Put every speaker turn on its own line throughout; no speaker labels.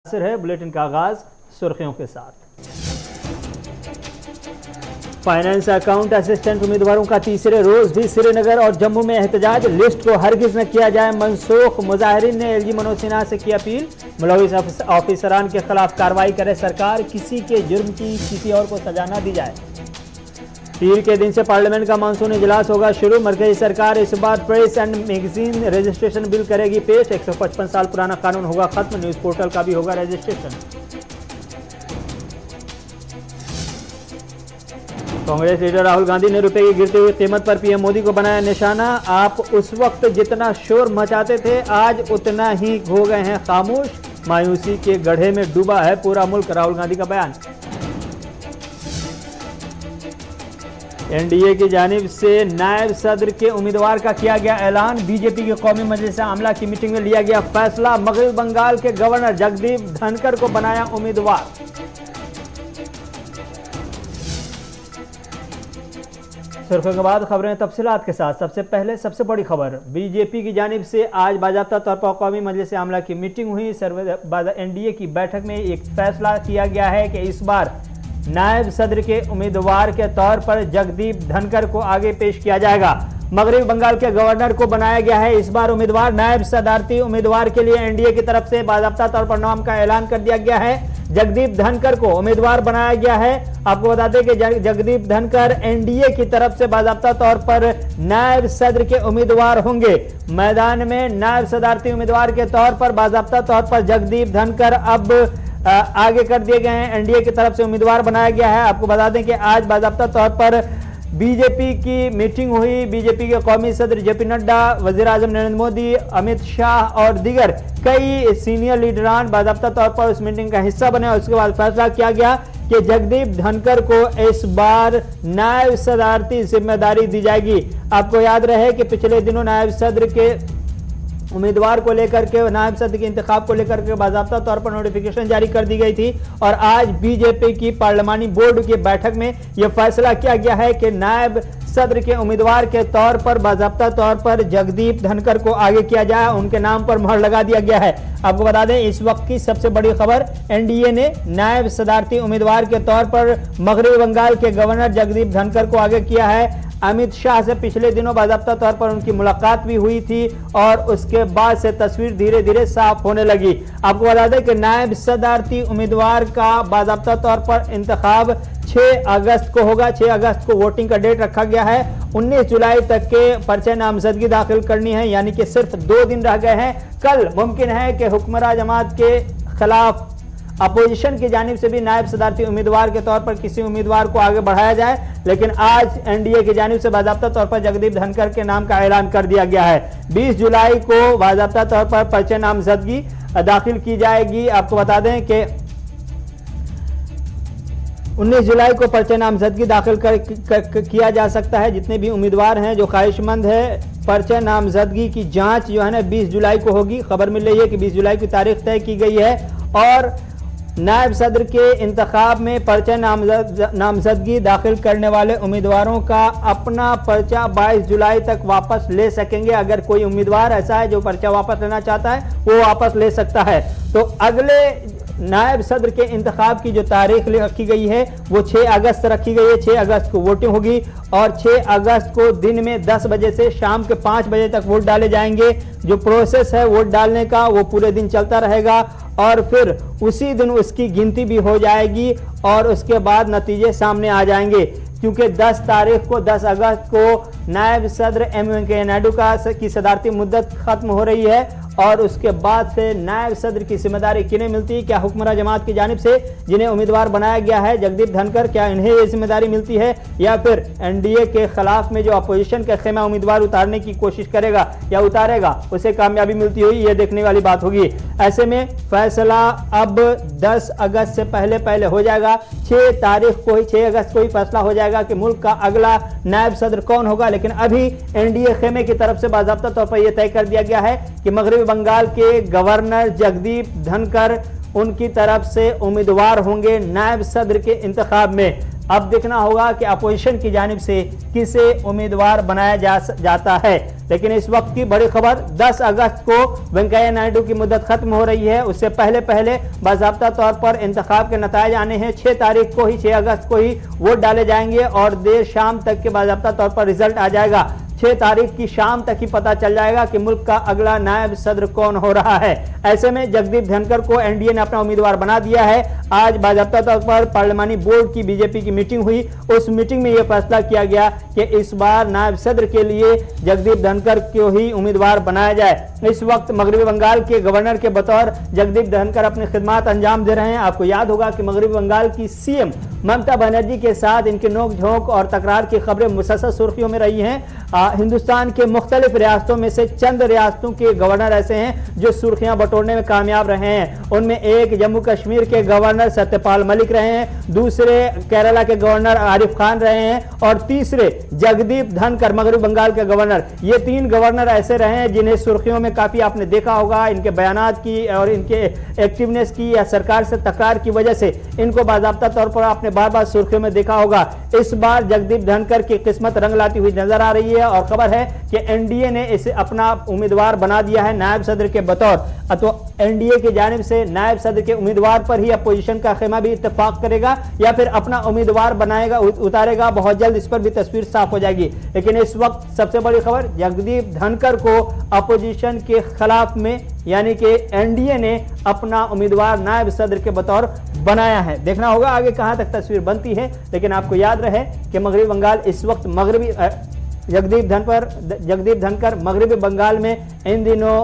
सिर है बुलेटिन का आगाज सुर्खियों के साथ। फाइनेंस अकाउंट असिस्टेंट उम्मीदवारों का तीसरे रोज भी श्रीनगर और जम्मू में एहतजाज। लिस्ट को हरगिज न किया जाए मनसूख। मुजाहिरीन ने एलजी मनोज सिन्हा से की अपील। मुलविस ऑफिसरान के खिलाफ कार्रवाई करे सरकार। किसी के जुर्म की किसी और को सजा न दी जाए। पीर के दिन से पार्लियामेंट का मानसून इजलास होगा शुरू। मरकजी सरकार इस बार press and magazine registration bill करेगी पेश। 155 साल पुराना कानून होगा खत्म। न्यूज पोर्टल का भी होगा रजिस्ट्रेशन। कांग्रेस लीडर राहुल गांधी ने रुपए की गिरती हुई कीमत पर पीएम मोदी को बनाया निशाना। आप उस वक्त जितना शोर मचाते थे आज उतना ही हो गए हैं खामोश। मायूसी के गड्ढे में डूबा है पूरा मुल्क, राहुल गांधी का बयान। एनडीए की जानिब से नायब सदर के उम्मीदवार का किया गया ऐलान। बीजेपी की कौमी मजलिस आमला की मीटिंग में लिया गया फैसला। मगरबी बंगाल के गवर्नर जगदीप धनखड़ को बनाया उम्मीदवार। सुर्खियों के बाद खबरें तफसीलात के साथ। सबसे पहले सबसे बड़ी खबर, बीजेपी की जानिब से आज बाज़ाब्ता तौर पर कौमी मजलिस आमला की मीटिंग हुई। एनडीए की बैठक में एक फैसला किया गया है कि इस बार नायब सदर के उम्मीदवार के तौर पर जगदीप धनखड़ को आगे पेश किया जाएगा। मगरबी बंगाल के गवर्नर को बनाया गया है इस बार उम्मीदवार। नायब सदारती उम्मीदवार के लिए एनडीए की तरफ से बाज़ाब्ता तौर पर नाम का ऐलान कर दिया गया है। जगदीप धनखड़ को उम्मीदवार बनाया गया है। आपको बता दें कि जगदीप धनखड़ एनडीए की तरफ से बाज़ाब्ता तौर पर नायब सदर के उम्मीदवार होंगे। मैदान में नायब सदारती उम्मीदवार के तौर पर बाज़ाब्ता तौर पर जगदीप धनखड़ अब आगे कर दिए गए हैं। एनडीए की तरफ से उम्मीदवार बनाया गया है। आपको बता दें कि आज बाज़ाब्ता तौर पर बीजेपी की मीटिंग हुई। बीजेपी के कौमी सदर जेपी नड्डा, वज़ीर आज़म नरेंद्र मोदी, अमित शाह और दीगर कई सीनियर लीडरान बाज़ाब्ता तौर पर उस मीटिंग का हिस्सा बने। और उसके बाद फैसला किया गया कि जगदीप धनखड़ को इस बार नायब सदारती जिम्मेदारी दी जाएगी। आपको याद रहे कि पिछले दिनों नायब सदर के उम्मीदवार को लेकर के, नायब सदर के इंतखाब को लेकर के बाज़ाब्ता तौर पर नोटिफिकेशन जारी कर दी गई थी। और आज बीजेपी की पार्लिमानी बोर्ड की बैठक में यह फैसला किया गया है कि नायब सदर के उम्मीदवार के तौर पर बाज़ाब्ता तौर पर जगदीप धनखड़ को आगे किया जाए। उनके नाम पर मुहर लगा दिया गया है। आपको बता दें इस वक्त की सबसे बड़ी खबर, एनडीए ने नायब सदारती उम्मीदवार के तौर पर मगरबी बंगाल के गवर्नर जगदीप धनखड़ को आगे किया है। अमित शाह से पिछले दिनों बाज़ाब्ता तौर पर उनकी मुलाकात भी हुई थी और उसके बाद से तस्वीर धीरे धीरे साफ होने लगी। आपको बता दें कि नायब सदारती उम्मीदवार का बाज़ाब्ता तौर पर इंतखाब 6 अगस्त को होगा। 6 अगस्त को वोटिंग का डेट रखा गया है। 19 जुलाई तक के पर्चे नामजदगी दाखिल करनी है, यानी कि सिर्फ 2 दिन रह गए हैं। कल मुमकिन है कि हुक्मरान जमात के खिलाफ अपोजिशन की जानिब से भी नायब सदारती उम्मीदवार के तौर पर किसी उम्मीदवार को आगे बढ़ाया जाए, लेकिन आज एनडीए की जानिब से बाज़ाब्ता तौर पर जगदीप धनखड़ के नाम का ऐलान कर दिया गया है। 20 जुलाई को बाज़ाब्ता तौर पर पर्चे नामजदगी दाखिल की जाएगी। आपको बता दें कि 19 जुलाई को पर्चे नामजदगी दाखिल किया जा सकता है। जितने भी उम्मीदवार हैं जो ख्वाहिशमंद है, पर्चे नामजदगी की जांच जो है ना 20 जुलाई को होगी। खबर मिल रही है कि 20 जुलाई की तारीख तय की गई है। और नायब सदर के इंतखाब में पर्चा नामजदगी दाखिल करने वाले उम्मीदवारों का अपना पर्चा 22 जुलाई तक वापस ले सकेंगे। अगर कोई उम्मीदवार ऐसा है जो पर्चा वापस लेना चाहता है वो वापस ले सकता है। तो अगले नायब सदर के इंतखाब की जो तारीख रखी गई है वो 6 अगस्त रखी गई है। 6 अगस्त को वोटिंग होगी और 6 अगस्त को दिन में 10 बजे से शाम के 5 बजे तक वोट डाले जाएंगे। जो प्रोसेस है वोट डालने का वो पूरे दिन चलता रहेगा और फिर उसी दिन उसकी गिनती भी हो जाएगी और उसके बाद नतीजे सामने आ जाएंगे। क्योंकि 10 तारीख को 10 अगस्त को नायब सदर एम वेंकैया नायडू की सदारती मुद्दत खत्म हो रही है और उसके बाद से नायब सदर की जिम्मेदारी किन्हें मिलती है? क्या हुक्मरान जमात की जानिब से जिन्हें उम्मीदवार बनाया गया है जगदीप धनखड़, क्या इन्हें ये जिम्मेदारी मिलती है या फिर एनडीए के खिलाफ में जो अपोजिशन का खेमा उम्मीदवार उतारने की कोशिश करेगा या उतारेगा उसे कामयाबी मिलती हुई, ये देखने वाली बात होगी। ऐसे में फैसला अब 10 अगस्त से पहले हो जाएगा। 6 तारीख को ही, 6 अगस्त को ही फैसला हो जाएगा कि मुल्क का अगला नायब सदर कौन होगा। लेकिन अभी एनडीए खेमे की तरफ से बाज़ाब्ता तौर पर यह तय कर दिया गया है कि मगरबी बंगाल के गवर्नर जगदीप धनखड़ उनकी तरफ से उम्मीदवार होंगे नायब सदर के इंतखाब में। अब देखना होगा कि अपोजिशन की जानिब से किसे उम्मीदवार बनाया जाता है। लेकिन इस वक्त की बड़ी खबर, 10 अगस्त को वेंकैया नायडू की मुद्दत खत्म हो रही है। उससे पहले बाज़ाब्ता तौर पर इंतखाब के नताइज आने हैं। 6 तारीख को ही, 6 अगस्त को ही वोट डाले जाएंगे और देर शाम तक के बाज़ाब्ता तौर पर रिजल्ट आ जाएगा। 6 तारीख की शाम तक ही पता चल जाएगा कि मुल्क का अगला नायब सदर कौन हो रहा है। ऐसे में जगदीप धनखड़ को एनडीए ने अपना उम्मीदवार बना दिया है। आज बाज़ाब्ता तौर पर पार्लिमानी बोर्ड की बीजेपी की मीटिंग हुई। उस मीटिंग में यह फैसला किया गया कि इस बार नायब सदर के लिए जगदीप धनखड़ को ही उम्मीदवार बनाया जाए। इस वक्त मगरबी बंगाल के गवर्नर के बतौर जगदीप धनखड़ अपनी खिदमत अंजाम दे रहे हैं। आपको याद होगा कि मगरबी बंगाल की सीएम ममता बनर्जी के साथ इनके नोक-झोंक और तकरार की खबरें मुसलसल सुर्खियों में रही हैं। हिंदुस्तान के मुख्तलिफ रियासतों में से चंद रियासतों के गवर्नर ऐसे हैं जो सुर्खियां बटोरने में कामयाब रहे हैं। उनमें एक जम्मू कश्मीर के गवर्नर सत्यपाल मलिक रहे हैं, दूसरे केरला के गवर्नर आरिफ खान रहे हैं और तीसरे जगदीप धनखड़ मगरबी बंगाल के गवर्नर। ये 3 गवर्नर ऐसे रहे हैं जिन्हें सुर्खियों में काफी आपने देखा होगा। इनके बयानात की और इनके एक्टिवनेस की या सरकार से तकरार की वजह से इनको बाज़ाब्ता तौर पर आपने बार-बार सुर्खियों में देखा होगा। इस बार जगदीप धनखड़ की किस्मत रंग लाती हुई नजर आ रही है और खबर है कि एनडीए ने इसे अपना उम्मीदवार बना दिया है नायब सदर के बतौर। तो एनडीए की जानिब से नायब सदर के उम्मीदवार पर ही अपोजिशन का खेमा भी इत्तेफाक करेगा या फिर अपना उम्मीदवार बनाएगा, उतारेगा। बहुत जल्द इस पर भी तस्वीर साफ हो जाएगी। लेकिन इस वक्त सबसे बड़ी खबर, जगदीप धनखड़ को अपोजिशन के खिलाफ में यानी कि एनडीए ने अपना उम्मीदवार नायब सदर के बतौर बनाया है। देखना होगा आगे कहां तक तस्वीर बनती है। लेकिन आपको याद रहे कि मगरबी बंगाल इस वक्त जगदीप धनखड़ मगरबी बंगाल में इन दिनों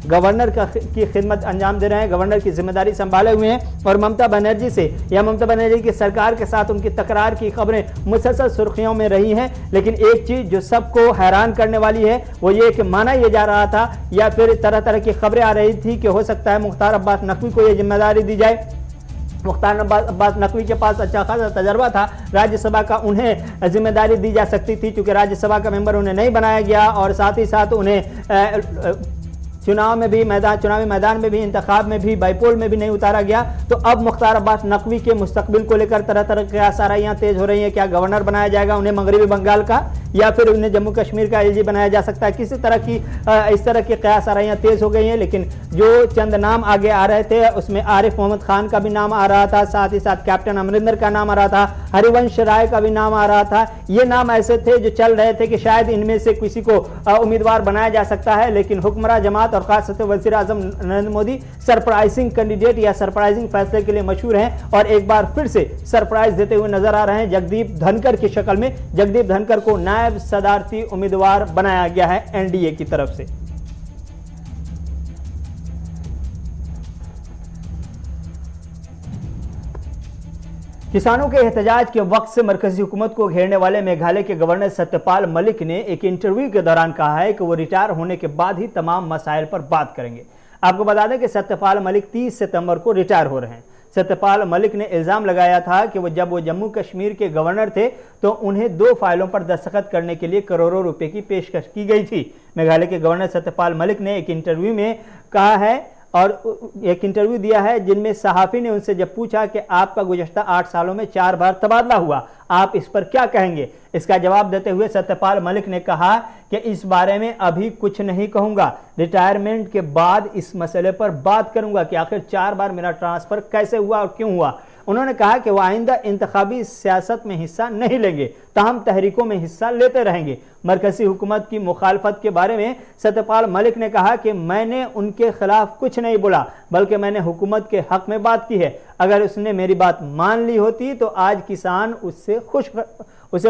गवर्नर की खिदमत अंजाम दे रहे हैं, गवर्नर की जिम्मेदारी संभाले हुए हैं और ममता बनर्जी से या ममता बनर्जी की सरकार के साथ उनकी तकरार की खबरें मुसलसल सुर्खियों में रही हैं। लेकिन एक चीज जो सबको हैरान करने वाली है वो ये कि माना यह जा रहा था या फिर तरह तरह की खबरें आ रही थी कि हो सकता है मुख्तार अब्बास नकवी को यह जिम्मेदारी दी जाए। मुख्तार अब्बास नकवी के पास अच्छा खासा तजर्बा था राज्यसभा का, उन्हें जिम्मेदारी दी जा सकती थी क्योंकि राज्यसभा का मेंबर उन्हें नहीं बनाया गया और साथ ही साथ उन्हें चुनावी मैदान में भी, इंतखाब में भी, बाईपोल में भी नहीं उतारा गया। तो अब मुख्तार अब्बास नकवी के मुस्तकबिल को लेकर तरह तरह की आसाराइयां तेज हो रही हैं। क्या गवर्नर बनाया जाएगा उन्हें मगरबी बंगाल का या फिर उन्हें जम्मू कश्मीर का एलजी बनाया जा सकता है? किसी तरह की इस तरह की आसाराइयां तेज हो गई हैं। लेकिन जो चंद नाम आगे आ रहे थे उसमें आरिफ मोहम्मद खान का भी नाम आ रहा था, साथ ही साथ कैप्टन अमरिंदर का नाम आ रहा था, हरिवंश राय का भी नाम आ रहा था। ये नाम ऐसे थे जो चल रहे थे कि शायद इनमें से किसी को उम्मीदवार बनाया जा सकता है। लेकिन हुक्मरान जमात और खासतौर वज़ीर आज़म नरेंद्र मोदी सरप्राइजिंग कैंडिडेट या सरप्राइजिंग फैसले के लिए मशहूर हैं और एक बार फिर से सरप्राइज देते हुए नजर आ रहे हैं। जगदीप धनखड़ की शक्ल में जगदीप धनखड़ को नायब सदारती उम्मीदवार बनाया गया है एनडीए की तरफ से। किसानों के एहतजाज के वक्त से मरकजी हुकूमत को घेरने वाले मेघालय के गवर्नर सत्यपाल मलिक ने एक इंटरव्यू के दौरान कहा है कि वो रिटायर होने के बाद ही तमाम मसाइल पर बात करेंगे। आपको बता दें कि सत्यपाल मलिक 30 सितंबर को रिटायर हो रहे हैं। सत्यपाल मलिक ने इल्जाम लगाया था कि जब वो जम्मू कश्मीर के गवर्नर थे तो उन्हें 2 फाइलों पर दस्तखत करने के लिए करोड़ों रुपए की पेशकश की गई थी। मेघालय के गवर्नर सत्यपाल मलिक ने एक इंटरव्यू में कहा है और एक इंटरव्यू दिया है जिनमें सहाफ़ी ने उनसे जब पूछा कि आपका गुज़श्ता 8 सालों में 4 बार तबादला हुआ, आप इस पर क्या कहेंगे? इसका जवाब देते हुए सत्यपाल मलिक ने कहा कि इस बारे में अभी कुछ नहीं कहूंगा, रिटायरमेंट के बाद इस मसले पर बात करूंगा कि आखिर 4 बार मेरा ट्रांसफ़र कैसे हुआ और क्यों हुआ। उन्होंने कहा कि वह आइंदा इंतखाबी सियासत में हिस्सा नहीं लेंगे, ताहम तहरीकों में हिस्सा लेते रहेंगे। मरकजी हुकूमत की मुखालफत के बारे में सत्यपाल मलिक ने कहा कि मैंने उनके खिलाफ कुछ नहीं बोला, बल्कि मैंने हुकूमत के हक में बात की है। अगर उसने मेरी बात मान ली होती तो आज किसान उसे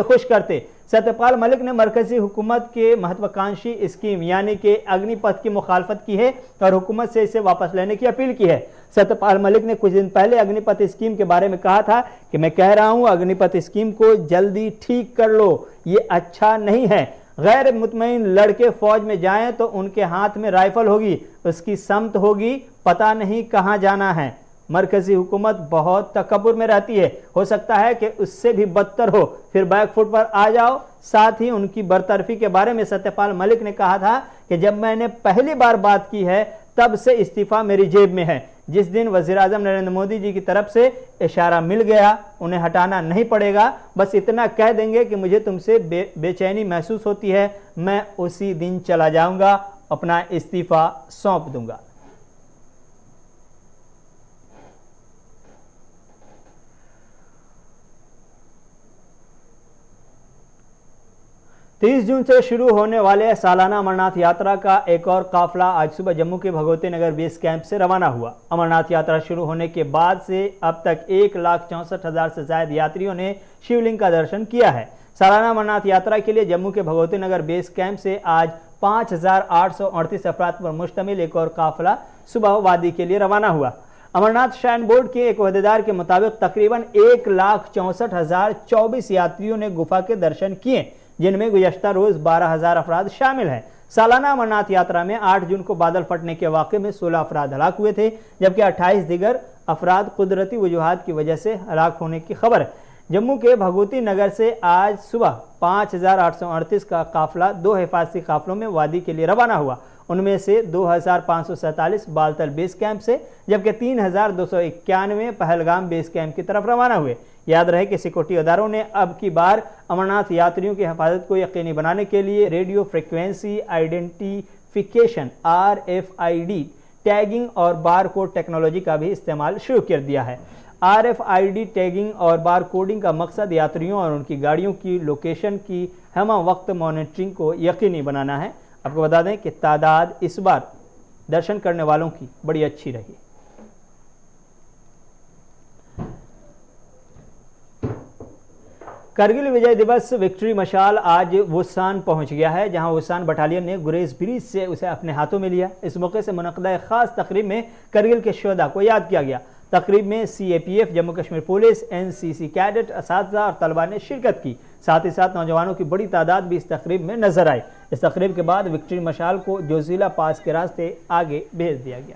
खुश करते। सत्यपाल मलिक ने मरकजी हुकूमत के महत्वाकांक्षी स्कीम यानी कि अग्निपथ की मुखालफत की है और हुकूमत से इसे वापस लेने की अपील की है। सत्यपाल मलिक ने कुछ दिन पहले अग्निपथ स्कीम के बारे में कहा था कि मैं कह रहा हूं अग्निपथ स्कीम को जल्दी ठीक कर लो, ये अच्छा नहीं है। गैर मुतमईन लड़के फौज में जाएं तो उनके हाथ में राइफल होगी, उसकी समत होगी, पता नहीं कहां जाना है। मरकजी हुकूमत बहुत तकब्बुर में रहती है, हो सकता है कि उससे भी बदतर हो, फिर बैकफुट पर आ जाओ। साथ ही उनकी बरतरफी के बारे में सत्यपाल मलिक ने कहा था कि जब मैंने पहली बार बात की है तब से इस्तीफा मेरी जेब में है। जिस दिन वज़ीर आज़म नरेंद्र मोदी जी की तरफ से इशारा मिल गया, उन्हें हटाना नहीं पड़ेगा, बस इतना कह देंगे कि मुझे तुमसे बेचैनी महसूस होती है, मैं उसी दिन चला जाऊंगा, अपना इस्तीफा सौंप दूंगा। तीस जून से शुरू होने वाले सालाना अमरनाथ यात्रा का एक और काफिला आज सुबह जम्मू के भगवती नगर बेस कैंप से रवाना हुआ। अमरनाथ यात्रा शुरू होने के बाद से अब तक 1,64,000 से ज्यादा यात्रियों ने शिवलिंग का दर्शन किया है। सालाना अमरनाथ यात्रा के लिए जम्मू के भगवती नगर बेस कैंप से आज 5,838 अफराद पर मुश्तमिल एक और काफिला सुबह वादी के लिए रवाना हुआ। अमरनाथ श्राइन बोर्ड के एक अहदेदार के मुताबिक तकरीबन 1,64,024 यात्रियों ने गुफा के दर्शन किए, जिनमें गुज़श्ता रोज 12,000 अफराद शामिल हैं। सालाना अमरनाथ यात्रा में 8 जून को बादल फटने के वाक़े में 16 अफराद हलाक हुए थे, जबकि 28 दीगर अफराद कुदरती वजूहात की वजह से हलाक होने की खबर है। जम्मू के भगवती नगर से आज सुबह 5,838 का काफिला 2 हिफाजती काफिलों में वादी के लिए रवाना हुआ। उनमें से 2,547 बालतल बेस कैंप से, जबकि 3,291 पहलगाम बेस कैंप की तरफ रवाना हुए। याद रहे कि सिक्योरिटी अदारों ने अब की बार अमरनाथ यात्रियों की हिफाजत को यकीनी बनाने के लिए radio frequency identification RFID tagging और बार कोड टेक्नोलॉजी का भी इस्तेमाल शुरू कर दिया है। RFID टैगिंग और बार कोडिंग का मकसद यात्रियों और उनकी गाड़ियों की लोकेशन की हम वक्त मॉनिटरिंग को यकीनी बनाना है। आपको बता दें कि तादाद इस बार दर्शन करने वालों की बड़ी अच्छी रही। करगिल विजय दिवस विक्ट्री मशाल आज वुसान पहुंच गया है, जहां वुसान बटालियन ने गुरेज ब्रिज से उसे अपने हाथों में लिया। इस मौके से मुनक़दा एक खास तकरीब में करगिल के शोहदा को याद किया गया। तकरीब में CAPF, Jammu Kashmir police, NCC cadet, असातिज़ा और तलबा ने शिरकत की। साथ ही साथ नौजवानों की बड़ी तादाद भी इस तकरीब में नजर आई। इस तकरीब के बाद विक्ट्री मशाल को जोजिला पास के रास्ते आगे भेज दिया गया।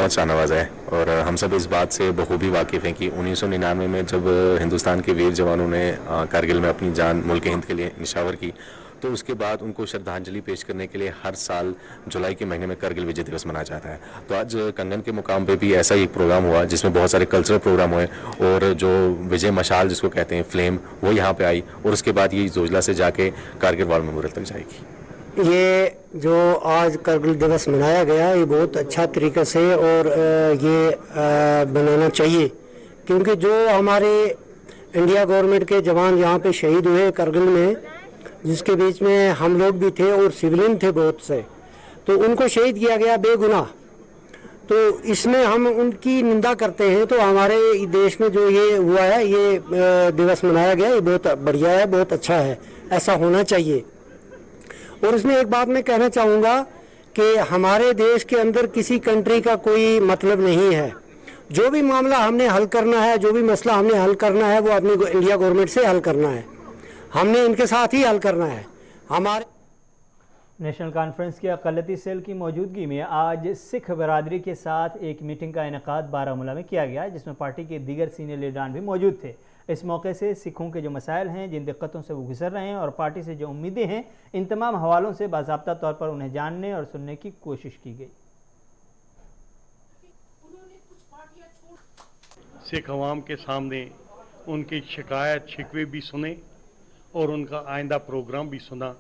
शाह नवाज है और हम सब इस बात से बखूबी वाकिफ़ हैं कि 1999 में जब हिंदुस्तान के वीर जवानों ने कारगिल में अपनी जान मुल्क हिंद के लिए निशावर की, तो उसके बाद उनको श्रद्धांजलि पेश करने के लिए हर साल जुलाई के महीने में करगिल विजय दिवस मनाया जाता है। तो आज कंगन के मुकाम पे भी ऐसा ही एक प्रोग्राम हुआ जिसमें बहुत सारे कल्चरल प्रोग्राम हुए और जो विजय मशाल जिसको कहते हैं फ्लेम, वो यहाँ पे आई और उसके बाद ये जोजिला से जाके कारगिल वॉर मेमोरियल तक जाएगी।
ये जो आज करगिल दिवस मनाया गया, ये बहुत अच्छा तरीक़े से और ये बनाना चाहिए, क्योंकि जो हमारे इंडिया गवर्नमेंट के जवान यहाँ पे शहीद हुए करगिल में, जिसके बीच में हम लोग भी थे और सिविलियन थे बहुत से, तो उनको शहीद किया गया बेगुनाह। तो इसमें हम उनकी निंदा करते हैं। तो हमारे देश में जो ये हुआ है, ये दिवस मनाया गया, ये बहुत बढ़िया है, बहुत अच्छा है, ऐसा होना चाहिए। और इसमें एक बात मैं कहना चाहूँगा कि हमारे देश के अंदर किसी कंट्री का कोई मतलब नहीं है। जो भी मामला हमने हल करना है, जो भी मसला हमने हल करना है, वो अपनी इंडिया गवर्नमेंट से हल करना है, हमने इनके साथ ही हल करना है। हमारे
नेशनल कॉन्फ्रेंस की अक़लियती सेल की मौजूदगी में आज सिख बरादरी के साथ एक मीटिंग का इनेकाद बारामूला में किया गया, जिसमें पार्टी के दीगर सीनियर लीडरान भी मौजूद थे। इस मौके से सिखों के जो मसाइल हैं, जिन दिक्कतों से वो गुजर रहे हैं और पार्टी से जो उम्मीदें हैं, इन तमाम हवालों से बाज़ाब्ता तौर पर उन्हें जानने और सुनने की कोशिश की गई।
सिख अवाम के सामने उनकी शिकायत शिकवे भी सुने और उनका आइंदा प्रोग्राम भी सुना।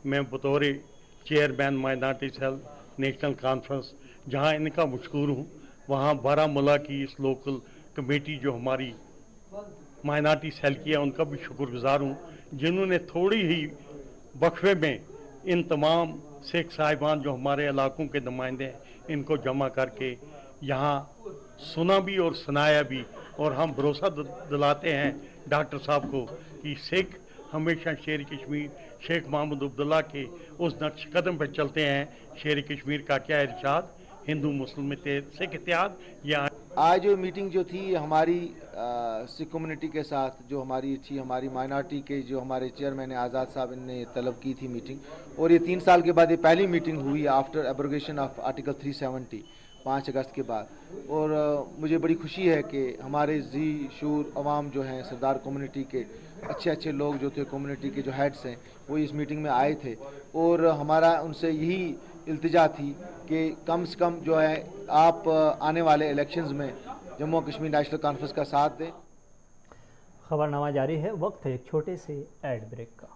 मैं बतौर chairman minority cell National Conference, जहां इनका मशहूर हूं, वहां बारामूला की इस लोकल कमेटी जो हमारी माइनॉरिटी सेल की है, उनका भी शुक्रगुजार हूँ, जिन्होंने थोड़ी ही वक्फे में इन तमाम सिख साहिबान जो हमारे इलाकों के नुमाइंदे हैं, इनको जमा करके यहाँ सुना भी और सुनाया भी। और हम भरोसा दिलाते हैं डॉक्टर साहब को कि सिख हमेशा शेर कश्मीर शेख महमूद अब्दुल्ला के उस नक्श कदम पर चलते हैं। शेर कश्मीर का क्या इरशाद, हिंदू मुस्लिम सिख इत्तेहाद, या
आज जो मीटिंग जो थी हमारी सिख कम्युनिटी के साथ जो हमारी थी, हमारी माइनॉरिटी के जो हमारे चेयरमैन आज़ाद साहब ने तलब की थी मीटिंग, और ये 3 साल के बाद ये पहली मीटिंग हुई आफ्टर एब्रोगेशन ऑफ आर्टिकल 370 5 अगस्त के बाद। और मुझे बड़ी खुशी है कि हमारे जी शूर अवाम जो हैं, सरदार कम्युनिटी के अच्छे अच्छे लोग जो थे, कम्युनिटी के जो हेड्स हैं, वो इस मीटिंग में आए थे। और हमारा उनसे यही इल्तिजा थी कि कम से कम जो है आप आने वाले इलेक्शंस में जम्मू कश्मीर नेशनल कॉन्फ्रेंस का साथ दें।
खबरनामा जारी है, वक्त है एक छोटे से एड ब्रेक का।